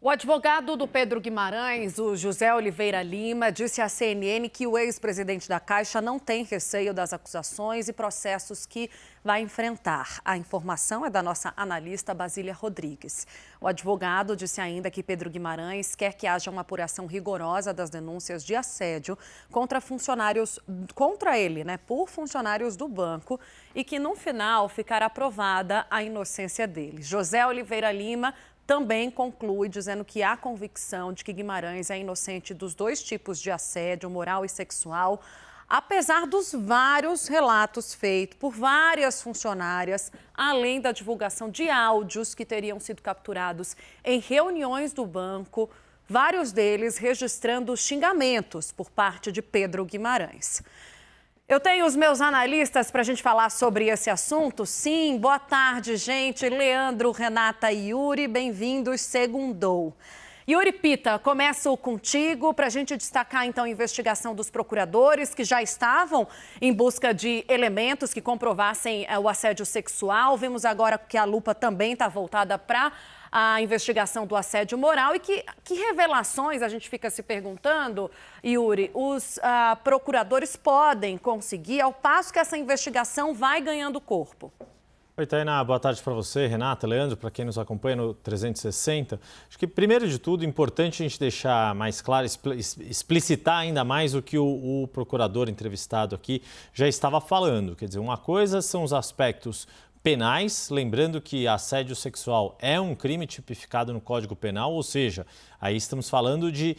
O advogado do Pedro Guimarães, o José Oliveira Lima, disse à CNN que o ex-presidente da Caixa não tem receio das acusações e processos que vai enfrentar. A informação é da nossa analista Basília Rodrigues. O advogado disse ainda que Pedro Guimarães quer que haja uma apuração rigorosa das denúncias de assédio contra ele, por funcionários do banco, e que no final ficará provada a inocência dele. José Oliveira Lima também conclui dizendo que há convicção de que Guimarães é inocente dos dois tipos de assédio, moral e sexual, apesar dos vários relatos feitos por várias funcionárias, além da divulgação de áudios que teriam sido capturados em reuniões do banco, vários deles registrando xingamentos por parte de Pedro Guimarães. Eu tenho os meus analistas para a gente falar sobre esse assunto. Sim, boa tarde, gente. Leandro, Renata e Yuri, bem-vindos. Segundou. Yuri Pita, começo contigo para a gente destacar, então, a investigação dos procuradores que já estavam em busca de elementos que comprovassem o assédio sexual. Vimos agora que a lupa também está voltada para a investigação do assédio moral e que revelações, a gente fica se perguntando, Yuri, os procuradores podem conseguir ao passo que essa investigação vai ganhando corpo. Oi, Tainá, boa tarde para você, Renata, Leandro, para quem nos acompanha no 360. Acho que, primeiro de tudo, é importante a gente deixar mais claro, explicitar ainda mais o que o procurador entrevistado aqui já estava falando. Quer dizer, uma coisa são os aspectos penais, lembrando que assédio sexual é um crime tipificado no Código Penal, ou seja, aí estamos falando de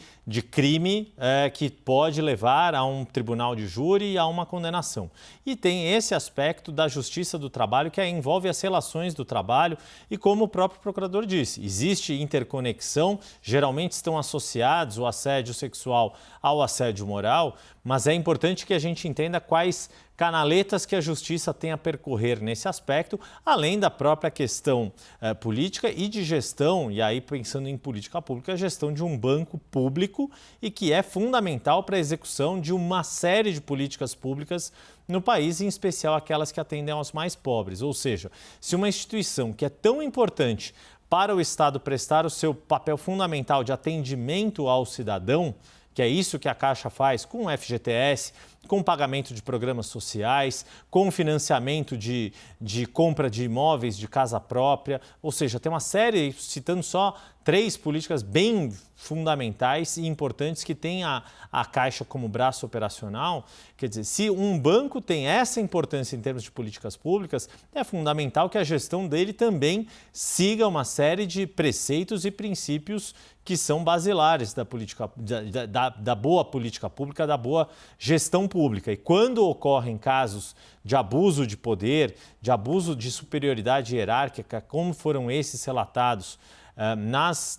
crime que pode levar a um tribunal de júri e a uma condenação. E tem esse aspecto da justiça do trabalho que envolve as relações do trabalho e, como o próprio procurador disse, existe interconexão, geralmente estão associados o assédio sexual ao assédio moral, mas é importante que a gente entenda quais canaletas que a justiça tem a percorrer nesse aspecto, além da própria questão política e de gestão, e aí pensando em política pública, a gestão de um banco público e que é fundamental para a execução de uma série de políticas públicas no país, em especial aquelas que atendem aos mais pobres. Ou seja, se uma instituição que é tão importante para o Estado prestar o seu papel fundamental de atendimento ao cidadão, que é isso que a Caixa faz com o FGTS, com pagamento de programas sociais, com financiamento de compra de imóveis de casa própria, ou seja, tem uma série, citando só 3 políticas bem fundamentais e importantes que tem a Caixa como braço operacional. Quer dizer, se um banco tem essa importância em termos de políticas públicas, é fundamental que a gestão dele também siga uma série de preceitos e princípios que são basilares da boa política pública, da boa gestão pública. E quando ocorrem casos de abuso de poder, de abuso de superioridade hierárquica, como foram esses relatados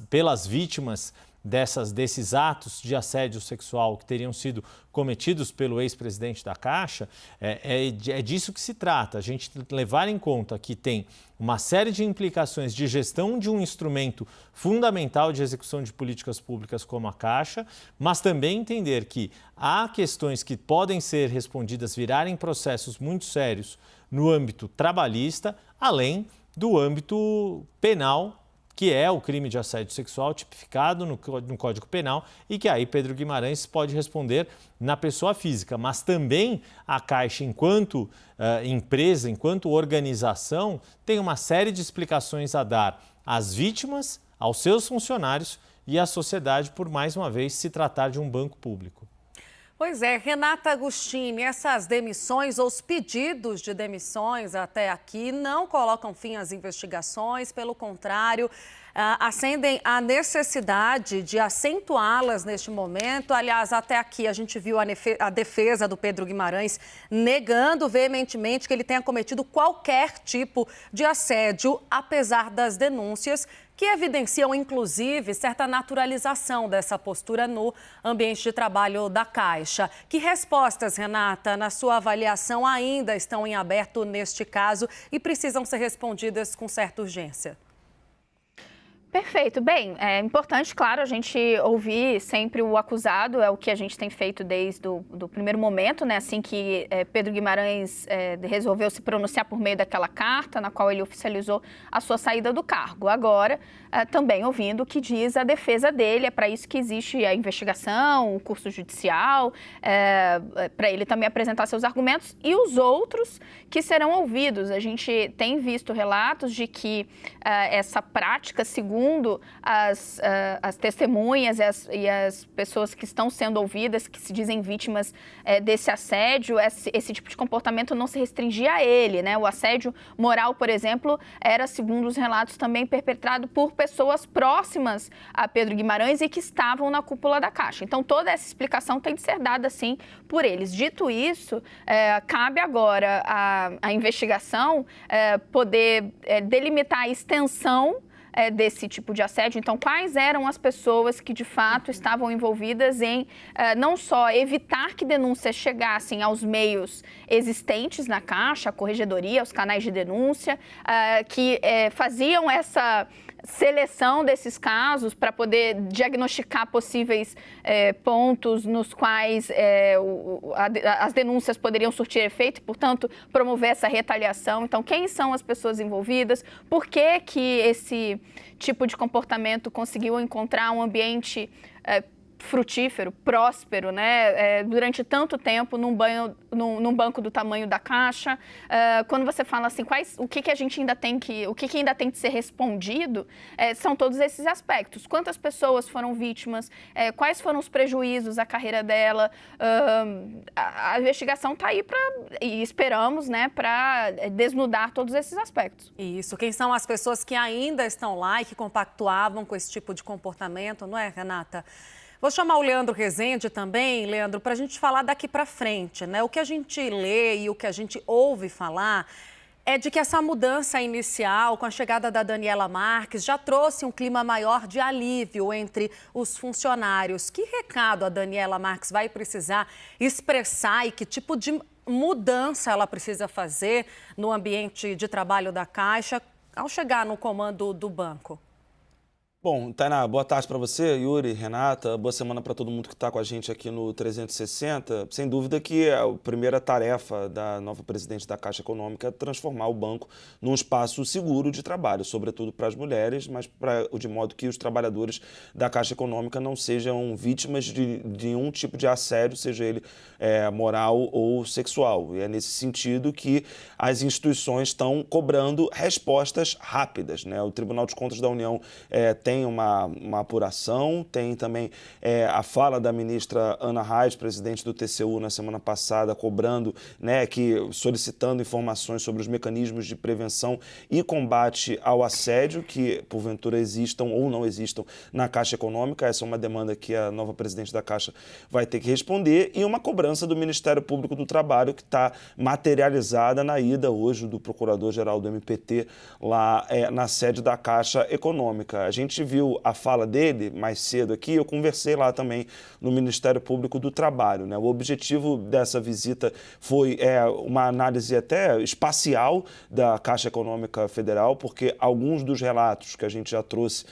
pelas vítimas desses atos de assédio sexual que teriam sido cometidos pelo ex-presidente da Caixa, é disso que se trata. A gente levar em conta que tem uma série de implicações de gestão de um instrumento fundamental de execução de políticas públicas como a Caixa, mas também entender que há questões que podem ser respondidas, virarem processos muito sérios no âmbito trabalhista, além do âmbito penal, que é o crime de assédio sexual tipificado no Código Penal e que aí Pedro Guimarães pode responder na pessoa física. Mas também a Caixa, enquanto empresa, enquanto organização, tem uma série de explicações a dar às vítimas, aos seus funcionários e à sociedade, por mais uma vez se tratar de um banco público. Pois é, Renata Agostini, essas demissões ou os pedidos de demissões até aqui não colocam fim às investigações, pelo contrário, acendem a necessidade de acentuá-las neste momento. Aliás, até aqui a gente viu a defesa do Pedro Guimarães negando veementemente que ele tenha cometido qualquer tipo de assédio, apesar das denúncias que evidenciam, inclusive, certa naturalização dessa postura no ambiente de trabalho da Caixa. Que respostas, Renata, na sua avaliação, ainda estão em aberto neste caso e precisam ser respondidas com certa urgência? Perfeito. Bem, é importante, claro, a gente ouvir sempre o acusado, é o que a gente tem feito desde o primeiro momento, né? Assim que Pedro Guimarães resolveu se pronunciar por meio daquela carta, na qual ele oficializou a sua saída do cargo. Agora, também ouvindo o que diz a defesa dele, é para isso que existe a investigação, o curso judicial, para ele também apresentar seus argumentos e os outros que serão ouvidos. A gente tem visto relatos de que essa prática, segundo as testemunhas e as pessoas que estão sendo ouvidas, que se dizem vítimas desse assédio, esse tipo de comportamento não se restringia a ele, né? O assédio moral, por exemplo, era, segundo os relatos, também perpetrado por pessoas próximas a Pedro Guimarães e que estavam na cúpula da Caixa. Então, toda essa explicação tem de ser dada, sim, por eles. Dito isso, cabe agora à investigação poder delimitar a extensão desse tipo de assédio. Então, quais eram as pessoas que, de fato, estavam envolvidas em não só evitar que denúncias chegassem aos meios existentes na Caixa, a corregedoria, os canais de denúncia, que faziam essa seleção desses casos para poder diagnosticar possíveis pontos nos quais as denúncias poderiam surtir efeito e, portanto, promover essa retaliação. Então, quem são as pessoas envolvidas? Por que esse tipo de comportamento conseguiu encontrar um ambiente frutífero, próspero, né? Durante tanto tempo num banco do tamanho da Caixa. Quando você fala assim, o que a gente ainda tem o que ainda tem de ser respondido, são todos esses aspectos. Quantas pessoas foram vítimas? Quais foram os prejuízos à carreira dela? A investigação está aí e esperamos, né, para desnudar todos esses aspectos. Isso. Quem são as pessoas que ainda estão lá e que compactuavam com esse tipo de comportamento, não é, Renata? Vou chamar o Leandro Rezende também, Leandro, para a gente falar daqui para frente, né? O que a gente lê e o que a gente ouve falar é de que essa mudança inicial, com a chegada da Daniela Marques, já trouxe um clima maior de alívio entre os funcionários. Que recado a Daniela Marques vai precisar expressar e que tipo de mudança ela precisa fazer no ambiente de trabalho da Caixa ao chegar no comando do banco? Bom, Tainá, boa tarde para você, Yuri, Renata, boa semana para todo mundo que está com a gente aqui no 360. Sem dúvida que a primeira tarefa da nova presidente da Caixa Econômica é transformar o banco num espaço seguro de trabalho, sobretudo para as mulheres, mas de modo que os trabalhadores da Caixa Econômica não sejam vítimas de nenhum tipo de assédio, seja ele moral ou sexual. E é nesse sentido que as instituições estão cobrando respostas rápidas, né? O Tribunal de Contas da União tem uma apuração, tem também a fala da ministra Ana Reis, presidente do TCU, na semana passada, cobrando, né, solicitando informações sobre os mecanismos de prevenção e combate ao assédio que, porventura, existam ou não existam na Caixa Econômica. Essa é uma demanda que a nova presidente da Caixa vai ter que responder, e uma cobrança do Ministério Público do Trabalho, que está materializada na ida hoje do Procurador-Geral do MPT lá na sede da Caixa Econômica. A gente viu a fala dele mais cedo aqui, eu conversei lá também no Ministério Público do Trabalho, né? O objetivo dessa visita foi uma análise até espacial da Caixa Econômica Federal, porque alguns dos relatos que a gente já trouxe,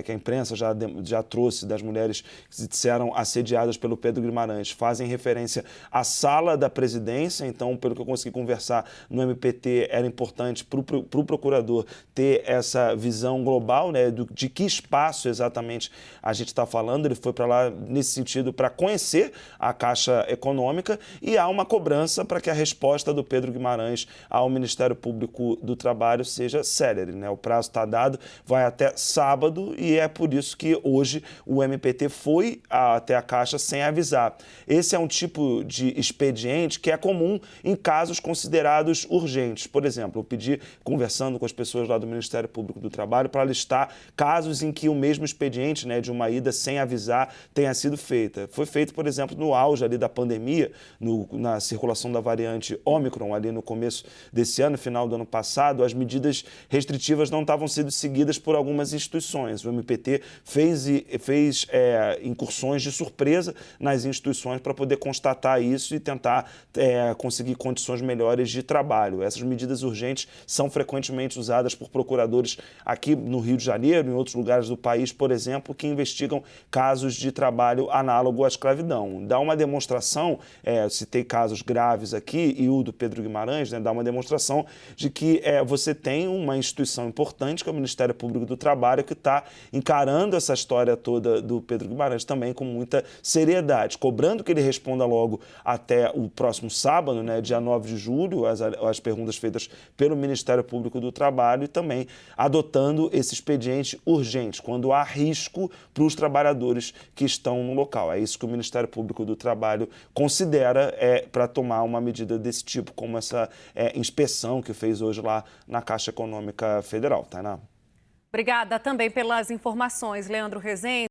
que a imprensa já trouxe das mulheres que se disseram assediadas pelo Pedro Guimarães, fazem referência à sala da presidência. Então, pelo que eu consegui conversar no MPT, era importante para o procurador ter essa visão global, né, de que espaço exatamente a gente está falando. Ele foi para lá nesse sentido para conhecer a Caixa Econômica, e há uma cobrança para que a resposta do Pedro Guimarães ao Ministério Público do Trabalho seja célere, né? O prazo está dado, vai até sábado, e é por isso que hoje o MPT foi até a Caixa sem avisar. Esse é um tipo de expediente que é comum em casos considerados urgentes. Por exemplo, eu pedi, conversando com as pessoas lá do Ministério Público do Trabalho, para listar casos em que o mesmo expediente, né, de uma ida sem avisar tenha sido feita. Foi feito, por exemplo, no auge ali da pandemia, na circulação da variante Ômicron, ali no começo desse ano, final do ano passado, as medidas restritivas não estavam sendo seguidas por algumas instituições. O MPT fez incursões de surpresa nas instituições para poder constatar isso e tentar conseguir condições melhores de trabalho. Essas medidas urgentes são frequentemente usadas por procuradores aqui no Rio de Janeiro, em outros lugares lugares do país, por exemplo, que investigam casos de trabalho análogo à escravidão. Dá uma demonstração, citei casos graves aqui, e o do Pedro Guimarães, né, dá uma demonstração de que você tem uma instituição importante, que é o Ministério Público do Trabalho, que está encarando essa história toda do Pedro Guimarães também com muita seriedade, cobrando que ele responda logo até o próximo sábado, né, dia 9 de julho, as perguntas feitas pelo Ministério Público do Trabalho, e também adotando esse expediente urgente, quando há risco para os trabalhadores que estão no local. É isso que o Ministério Público do Trabalho considera para tomar uma medida desse tipo, como essa inspeção que fez hoje lá na Caixa Econômica Federal. Tainá. Obrigada também pelas informações, Leandro Rezende.